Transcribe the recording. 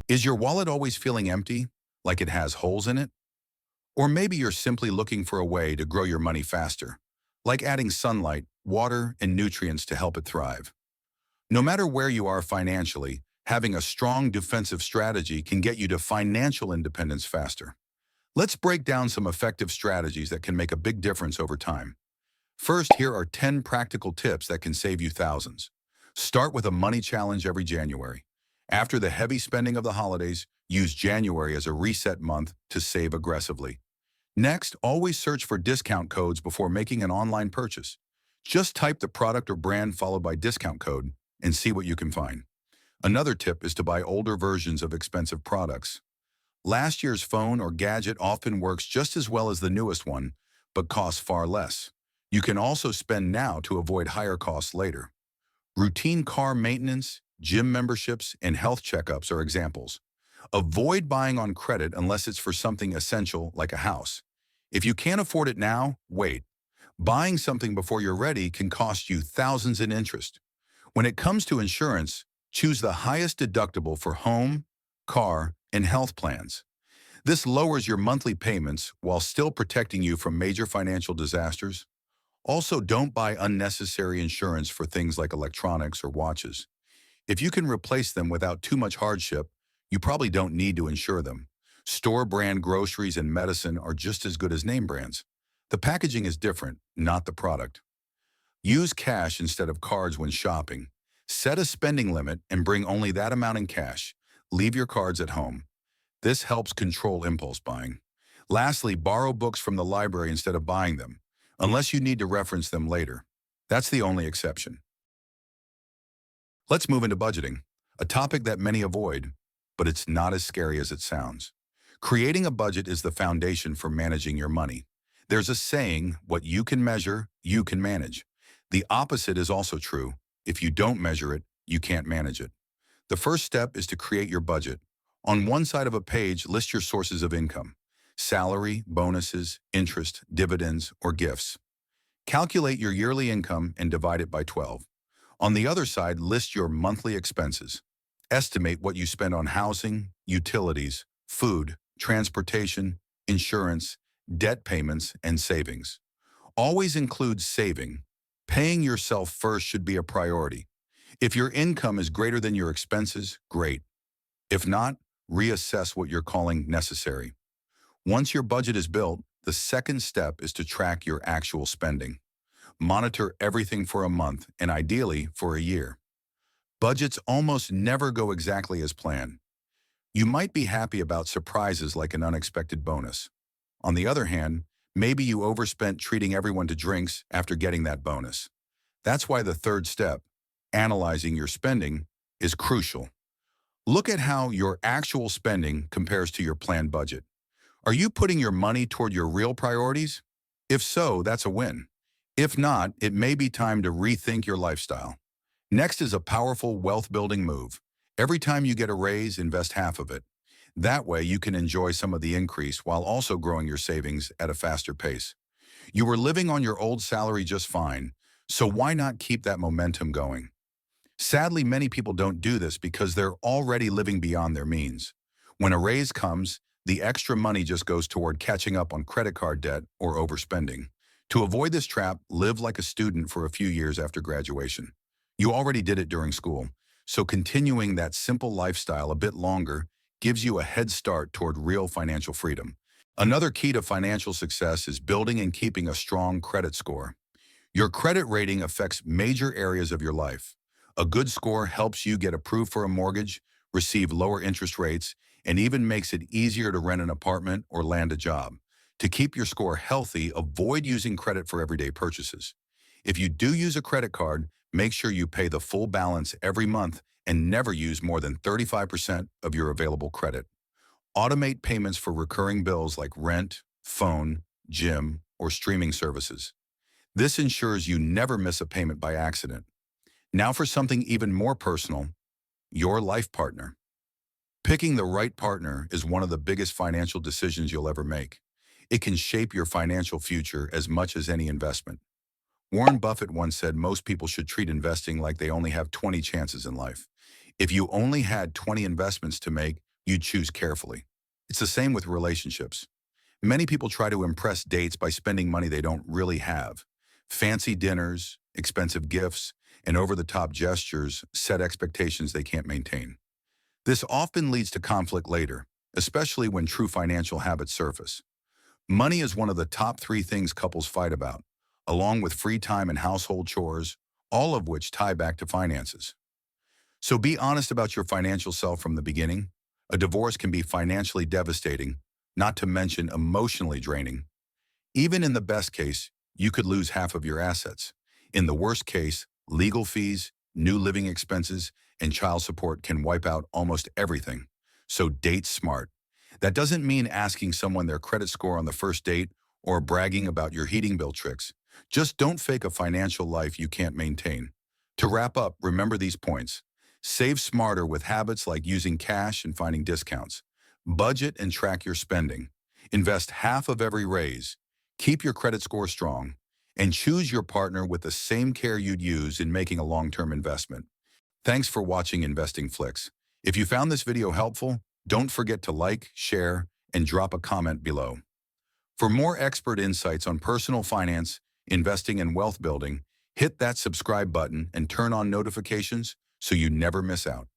Is your wallet always feeling empty, like it has holes in it? Or maybe you're simply looking for a way to grow your money faster, like adding sunlight, water, and nutrients to help it thrive. No matter where you are financially, having a strong defensive strategy can get you to financial independence faster. Let's break down some effective strategies that can make a big difference over time. First, here are 10 practical tips that can save you thousands. Start with a money challenge every January. After the heavy spending of the holidays, use January as a reset month to save aggressively. Next, always search for discount codes before making an online purchase. Just type the product or brand followed by discount code and see what you can find. Another tip is to buy older versions of expensive products. Last year's phone or gadget often works just as well as the newest one, but costs far less. You can also spend now to avoid higher costs later. Routine car maintenance, gym memberships, and health checkups are examples. Avoid buying on credit unless it's for something essential like a house. If you can't afford it now, wait. Buying something before you're ready can cost you thousands in interest. When it comes to insurance, choose the highest deductible for home, car, and health plans. This lowers your monthly payments while still protecting you from major financial disasters. Also, don't buy unnecessary insurance for things like electronics or watches. If you can replace them without too much hardship, you probably don't need to insure them. Store brand groceries and medicine are just as good as name brands. The packaging is different, not the product. Use cash instead of cards when shopping. Set a spending limit and bring only that amount in cash. Leave your cards at home. This helps control impulse buying. Lastly, borrow books from the library instead of buying them, unless you need to reference them later. That's the only exception. Let's move into budgeting, a topic that many avoid, but it's not as scary as it sounds. Creating a budget is the foundation for managing your money. There's a saying, what you can measure, you can manage. The opposite is also true. If you don't measure it, you can't manage it. The first step is to create your budget. On one side of a page, list your sources of income: salary, bonuses, interest, dividends, or gifts. Calculate your yearly income and divide it by 12. On the other side, list your monthly expenses. Estimate what you spend on housing, utilities, food, transportation, insurance, debt payments, and savings. Always include saving. Paying yourself first should be a priority. If your income is greater than your expenses, great. If not, reassess what you're calling necessary. Once your budget is built, the second step is to track your actual spending. Monitor everything for a month and ideally for a year. Budgets almost never go exactly as planned. You might be happy about surprises like an unexpected bonus. On the other hand, maybe you overspent treating everyone to drinks after getting that bonus. That's why the third step, analyzing your spending, is crucial. Look at how your actual spending compares to your planned budget. Are you putting your money toward your real priorities? If so, that's a win. If not, it may be time to rethink your lifestyle. Next is a powerful wealth-building move. Every time you get a raise, invest half of it. That way, you can enjoy some of the increase while also growing your savings at a faster pace. You were living on your old salary just fine, so why not keep that momentum going? Sadly, many people don't do this because they're already living beyond their means. When a raise comes, the extra money just goes toward catching up on credit card debt or overspending. To avoid this trap, live like a student for a few years after graduation. You already did it during school, so continuing that simple lifestyle a bit longer gives you a head start toward real financial freedom. Another key to financial success is building and keeping a strong credit score. Your credit rating affects major areas of your life. A good score helps you get approved for a mortgage, receive lower interest rates, and even makes it easier to rent an apartment or land a job. To keep your score healthy, avoid using credit for everyday purchases. If you do use a credit card, make sure you pay the full balance every month and never use more than 35% of your available credit. Automate payments for recurring bills like rent, phone, gym, or streaming services. This ensures you never miss a payment by accident. Now for something even more personal, your life partner. Picking the right partner is one of the biggest financial decisions you'll ever make. It can shape your financial future as much as any investment. Warren Buffett once said most people should treat investing like they only have 20 chances in life. If you only had 20 investments to make, you'd choose carefully. It's the same with relationships. Many people try to impress dates by spending money they don't really have. Fancy dinners, expensive gifts, and over-the-top gestures set expectations they can't maintain. This often leads to conflict later, especially when true financial habits surface. Money is one of the top three things couples fight about, along with free time and household chores, all of which tie back to finances. So be honest about your financial self from the beginning. A divorce can be financially devastating, not to mention emotionally draining. Even in the best case, you could lose half of your assets. In the worst case, legal fees, new living expenses, and child support can wipe out almost everything. So date smart. That doesn't mean asking someone their credit score on the first date or bragging about your heating bill tricks. Just don't fake a financial life you can't maintain. To wrap up, remember these points. Save smarter with habits like using cash and finding discounts. Budget and track your spending. Invest half of every raise. Keep your credit score strong. And choose your partner with the same care you'd use in making a long-term investment. Thanks for watching InvestingFlix. If you found this video helpful, don't forget to like, share, and drop a comment below. For more expert insights on personal finance, investing, and wealth building, hit that subscribe button and turn on notifications so you never miss out.